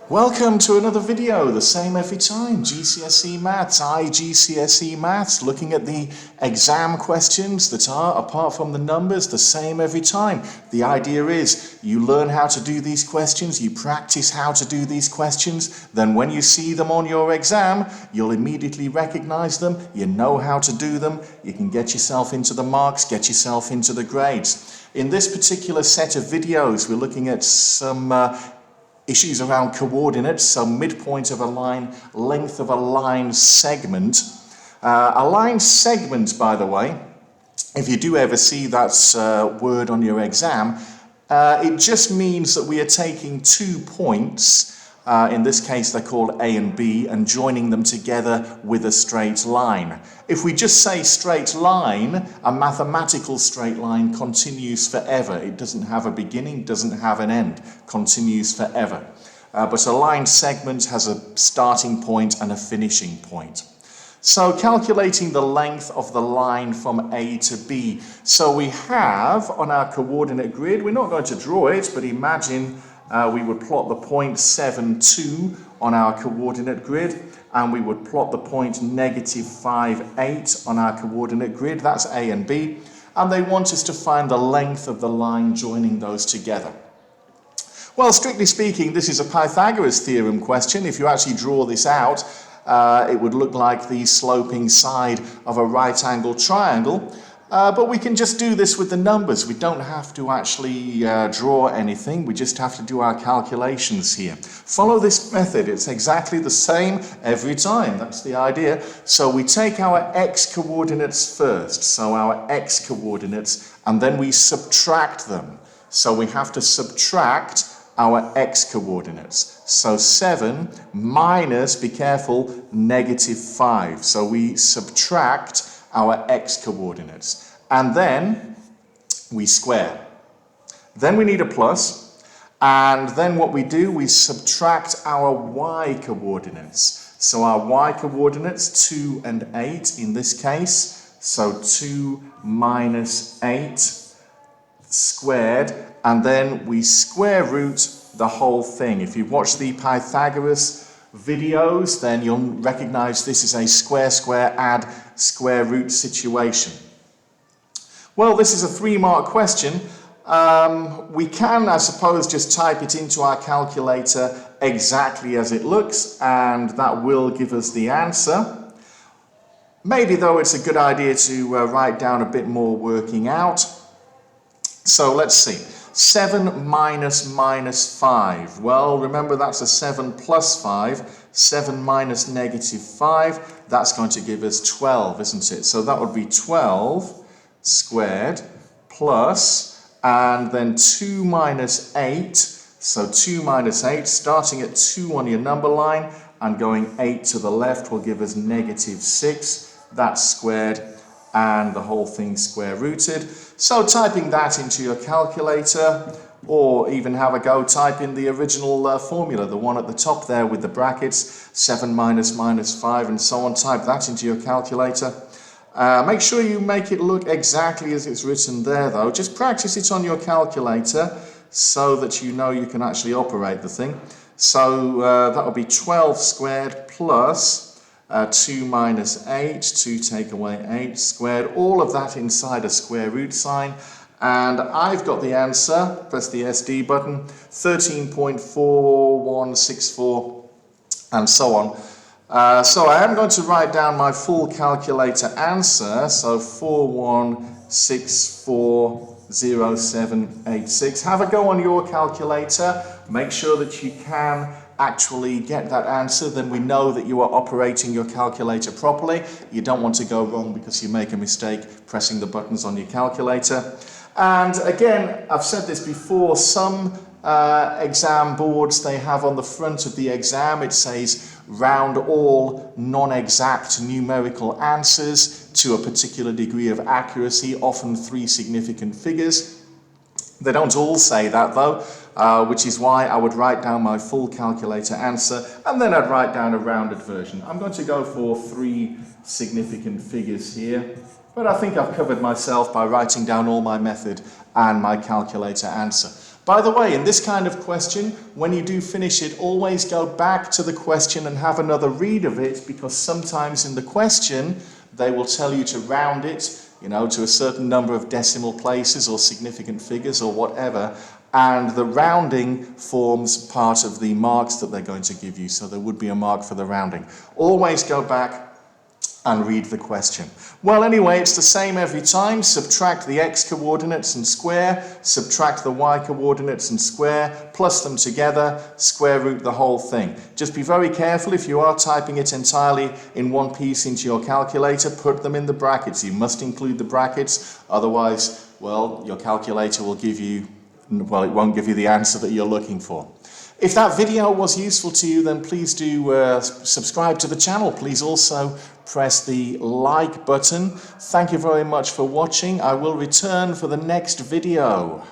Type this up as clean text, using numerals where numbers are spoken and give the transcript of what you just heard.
Welcome to another video, the same every time, GCSE Maths, IGCSE Maths, looking at the exam questions that are, apart from the numbers, the same every time. The idea is you learn how to do these questions, you practice how to do these questions, then when you see them on your exam, you'll immediately recognize them, you know how to do them, you can get yourself into the marks, get yourself into the grades. In this particular set of videos, we're looking at some issues around coordinates, so midpoint of a line, length of a line segment. A line segment, by the way, if you do ever see that word on your exam, it just means that we are taking 2 points, in this case they're called A and B, and joining them together with a straight line. If we just say straight line, a mathematical straight line continues forever. It doesn't have a beginning, doesn't have an end, continues forever. But a line segment has a starting point and a finishing point. So calculating the length of the line from A to B. So we have on our coordinate grid, we're not going to draw it, but imagine we would plot the point 7, 2 on our coordinate grid, and we would plot the point -5, 8 on our coordinate grid. That's A and B, and they want us to find the length of the line joining those together. Well, strictly speaking, this is a Pythagoras theorem question. If you actually draw this out, it would look like the sloping side of a right-angled triangle. But we can just do this with the numbers. We don't have to actually draw anything. We just have to do our calculations here. Follow this method. It's exactly the same every time. That's the idea. So we take our x coordinates first. So our x coordinates, and then we subtract them. So we have to subtract our x coordinates. So 7 minus, be careful, -5. So we subtract our x coordinates, and then we square. Then we need a plus, and then what we do, we subtract our y coordinates. So our y coordinates, 2 and 8 in this case, so 2 minus 8 squared, and then we square root the whole thing. If you watch the Pythagoras videos, then you'll recognize this is a square add square root situation. Well, this is a 3-mark question. We can, I suppose, just type it into our calculator exactly as it looks, and that will give us the answer. Maybe, though, it's a good idea to write down a bit more working out. So let's see. 7 minus -5. Well, remember that's a 7 plus 5. 7 minus -5. That's going to give us 12, isn't it? So that would be 12 squared plus, and then 2 minus 8. So 2 minus 8, starting at 2 on your number line and going 8 to the left will give us -6. That's squared, and the whole thing square rooted. So typing that into your calculator, or even have a go, type in the original formula, the one at the top there with the brackets, 7 minus -5 and so on. Type that into your calculator. Make sure you make it look exactly as it's written there, though. Just practice it on your calculator so that you know you can actually operate the thing. So that will be 12 squared plus 2 minus 8, 2 take away 8 squared, all of that inside a square root sign. And I've got the answer, press the SD button, 13.4164, and so on. So I am going to write down my full calculator answer, so 41640786. Have a go on your calculator, make sure that you can actually get that answer, then we know that you are operating your calculator properly. You don't want to go wrong because you make a mistake pressing the buttons on your calculator. And again, I've said this before, some exam boards, they have on the front of the exam, it says round all non-exact numerical answers to a particular degree of accuracy, often 3 significant figures. They don't all say that, though, which is why I would write down my full calculator answer, and then I'd write down a rounded version. I'm going to go for 3 significant figures here, but I think I've covered myself by writing down all my method and my calculator answer. By the way, in this kind of question, when you do finish it, always go back to the question and have another read of it, because sometimes in the question, they will tell you to round it, to a certain number of decimal places or significant figures or whatever, and the rounding forms part of the marks that they're going to give you, so there would be a mark for the rounding. Always go back and read the question. Well, anyway, it's the same every time. Subtract the x coordinates and square, subtract the y coordinates and square, plus them together, square root the whole thing. Just be very careful if you are typing it entirely in one piece into your calculator, put them in the brackets. You must include the brackets, otherwise, well, your calculator will give you, well, it won't give you the answer that you're looking for. If that video was useful to you, then please do subscribe to the channel. Please also press the like button. Thank you very much for watching. I will return for the next video.